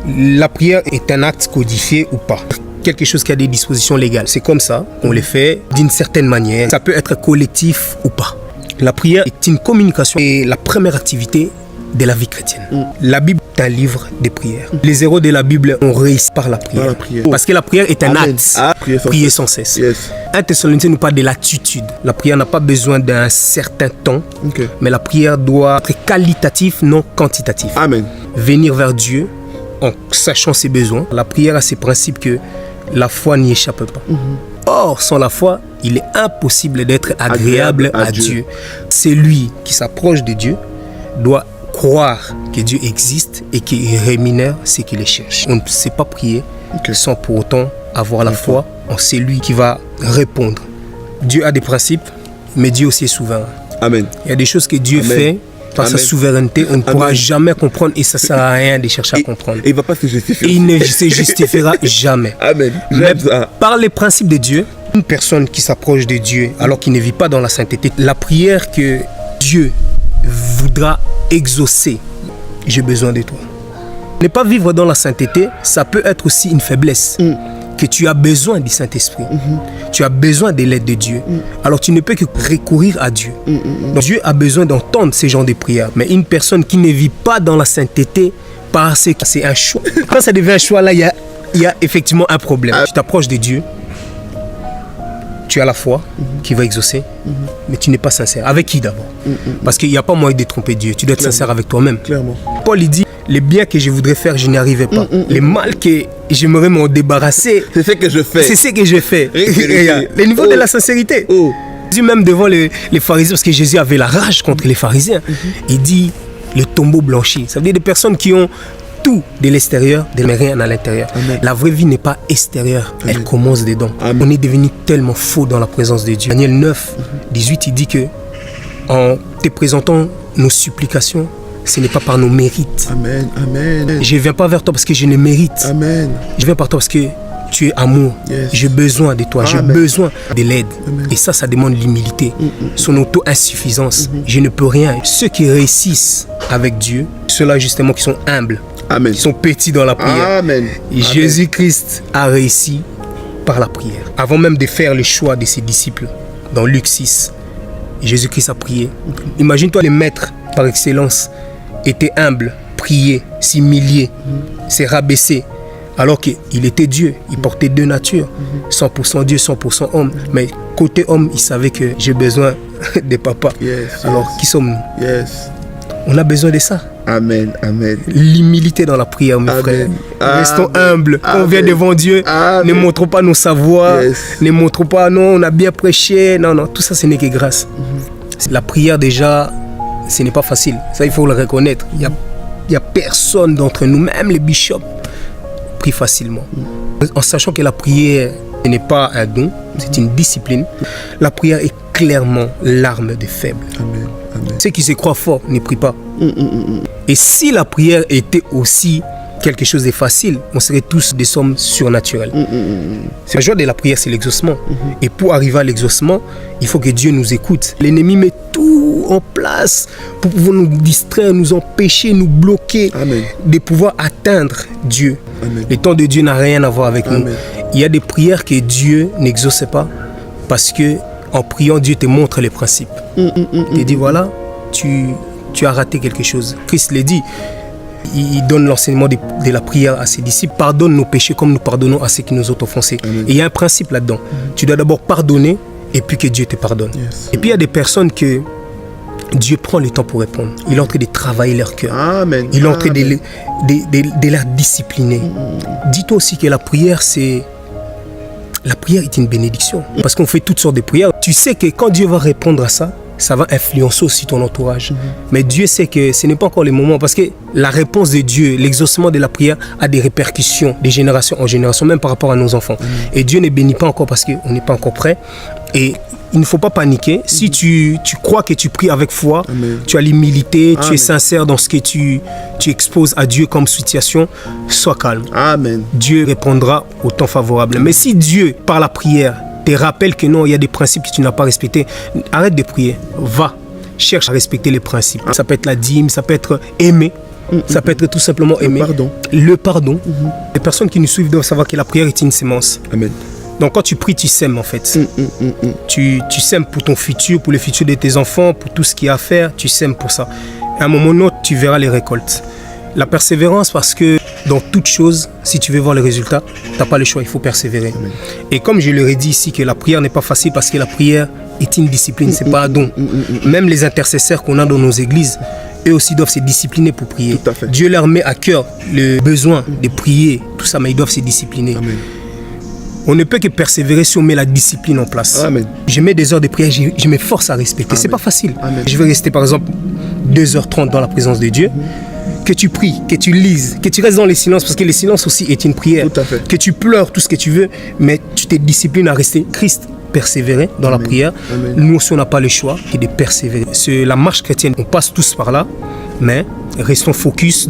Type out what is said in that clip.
La prière est un acte codifié ou pas. Quelque chose qui a des dispositions légales. C'est comme ça qu'on les fait d'une certaine manière. Ça peut être collectif ou pas. La prière est une communication et la première activité de la vie chrétienne. La Bible est un livre de prières. Les héros de la Bible ont réussi par la prière. Parce que la prière est un acte. Prier sans cesse. 1 Thessaloniciens nous parle de l'attitude. La prière n'a pas besoin d'un certain temps, mais la prière doit être qualitative, non quantitative. Amen. Venir vers Dieu en sachant ses besoins. La prière a ces principes que la foi n'y échappe pas. Or, sans la foi, il est impossible d'être agréable à Dieu. Celui qui s'approche de Dieu doit croire que Dieu existe et qu'il rémunère ce qu'il les cherche. On ne sait pas prier sans pour autant avoir la foi en celui qui va répondre. Dieu a des principes, mais Dieu aussi est souverain. Amen. Il y a des choses que Dieu fait par sa souveraineté, on ne pourra jamais comprendre et ça ne sert à rien de chercher à comprendre. Et il ne va pas se justifier. Et il ne se justifiera jamais. Amen. Mais par les principes de Dieu, une personne qui s'approche de Dieu alors qu'il ne vit pas dans la sainteté, la prière que Dieu voudra exaucer, j'ai besoin de toi. Ne pas vivre dans la sainteté, ça peut être aussi une faiblesse. Que tu as besoin du Saint-Esprit. Tu as besoin de l'aide de Dieu. Alors tu ne peux que recourir à Dieu. Donc Dieu a besoin d'entendre ces genres de prières. Mais une personne qui ne vit pas dans la sainteté, parce que c'est un choix. Quand ça devient un choix, là, il y a effectivement un problème. Tu t'approches de Dieu, tu as la foi qui va exaucer, mais tu n'es pas sincère. Avec qui d'abord? Parce qu'il n'y a pas moyen de tromper Dieu. Tu dois être sincère avec toi-même. Paul, il dit, les biens que je voudrais faire, je n'y arrivais pas. Les mal que j'aimerais m'en débarrasser, c'est ce que je fais. C'est ce que je fais. Le niveau de la sincérité. Jésus même devant les pharisiens, parce que Jésus avait la rage contre les pharisiens, il dit, le tombeau blanchi. Ça veut dire des personnes qui ont tout de l'extérieur, mais rien à l'intérieur. La vraie vie n'est pas extérieure, elle commence dedans. On est devenu tellement faux dans la présence de Dieu. Daniel 9, 18, il dit que en te présentant nos supplications, ce n'est pas par nos mérites. Je ne viens pas vers toi parce que je ne mérite. Je viens par toi parce que tu es amour. J'ai besoin de toi. J'ai besoin de l'aide. Et ça demande l'humilité. Son auto-insuffisance. Je ne peux rien. Ceux qui réussissent avec Dieu, ceux-là justement qui sont humbles, qui sont petits dans la prière. Jésus-Christ a réussi par la prière. Avant même de faire le choix de ses disciples, dans Luc 6, Jésus-Christ a prié. Imagine-toi, les maîtres par excellence étaient humbles, priaient, s'humiliaient, se rabaissaient. Alors qu'il était Dieu, il portait deux natures, 100% Dieu, 100% homme. Mais côté homme, il savait que j'ai besoin de papa. Alors, qui sommes-nous? On a besoin de ça. Amen. L'humilité dans la prière, mes frères. Restons humbles. Quand on vient devant Dieu, ne montrons pas nos savoirs, ne montrons pas, non, on a bien prêché. Non, tout ça, ce n'est que grâce. La prière, déjà, ce n'est pas facile. Ça, il faut le reconnaître. Il y a personne d'entre nous, même les bishops, prient facilement. En sachant que la prière n'est pas un don, c'est une discipline. La prière est clairement l'arme des faibles. Ceux qui se croient forts ne prient pas. Et si la prière était aussi quelque chose de facile, on serait tous des sommes surnaturelles. La joie de la prière, c'est l'exaucement. Et pour arriver à l'exaucement, il faut que Dieu nous écoute. L'ennemi met tout en place pour pouvoir nous distraire, nous empêcher, nous bloquer de pouvoir atteindre Dieu. Le temps de Dieu n'a rien à voir avec nous. Il y a des prières que Dieu n'exauce pas parce que en priant, Dieu te montre les principes. Il te dit, voilà, tu as raté quelque chose. Christ l'a dit. Il donne l'enseignement de la prière à ses disciples. Pardonne nos péchés comme nous pardonnons à ceux qui nous ont offensés. Et il y a un principe là-dedans. Tu dois d'abord pardonner et puis que Dieu te pardonne. Et puis il y a des personnes que Dieu prend le temps pour répondre. Il est en train de travailler leur cœur. Il est en train de les discipliner. Dis-toi aussi que la prière, la prière est une bénédiction. Parce qu'on fait toutes sortes de prières. Tu sais que quand Dieu va répondre à ça, ça va influencer aussi ton entourage. Mais Dieu sait que ce n'est pas encore le moment parce que la réponse de Dieu, l'exaucement de la prière a des répercussions de génération en génération, même par rapport à nos enfants. Et Dieu ne bénit pas encore parce qu'on n'est pas encore prêt. Et il ne faut pas paniquer. Si tu crois que tu pries avec foi, tu as l'humilité, tu es sincère dans ce que tu exposes à Dieu comme situation, sois calme. Dieu répondra au temps favorable. Mais si Dieu, par la prière, te rappelle que non, il y a des principes que tu n'as pas respectés, arrête de prier. Va, cherche à respecter les principes. Ça peut être la dîme, ça peut être aimer. Ça peut être tout simplement aimer. Le pardon. Les personnes qui nous suivent doivent savoir que la prière est une sémence. Amen. Donc quand tu pries, tu sèmes en fait. Tu sèmes pour ton futur, pour le futur de tes enfants, pour tout ce qu'il y a à faire, tu sèmes pour ça. Et à un moment ou autre, tu verras les récoltes. La persévérance, parce que dans toute chose, si tu veux voir les résultats, tu n'as pas le choix, il faut persévérer. Amen. Et comme je leur ai dit ici que la prière n'est pas facile parce que la prière est une discipline, c'est pas un don. Même les intercesseurs qu'on a dans nos églises, eux aussi doivent se discipliner pour prier. Dieu leur met à cœur le besoin de prier, tout ça, mais ils doivent se discipliner. Amen. On ne peut que persévérer si on met la discipline en place. Amen. Je mets des heures de prière, je m'efforce à respecter. C'est pas facile. Amen. Je vais rester par exemple 2h30 dans la présence de Dieu. Que tu pries, que tu lises, que tu restes dans les silences, parce que le silence aussi est une prière. Tout à fait. Que tu pleures tout ce que tu veux, mais tu te disciplines à rester. Christ persévérer dans la prière. Amen. Nous aussi, on n'a pas le choix que de persévérer. C'est la marche chrétienne, on passe tous par là, mais restons focus.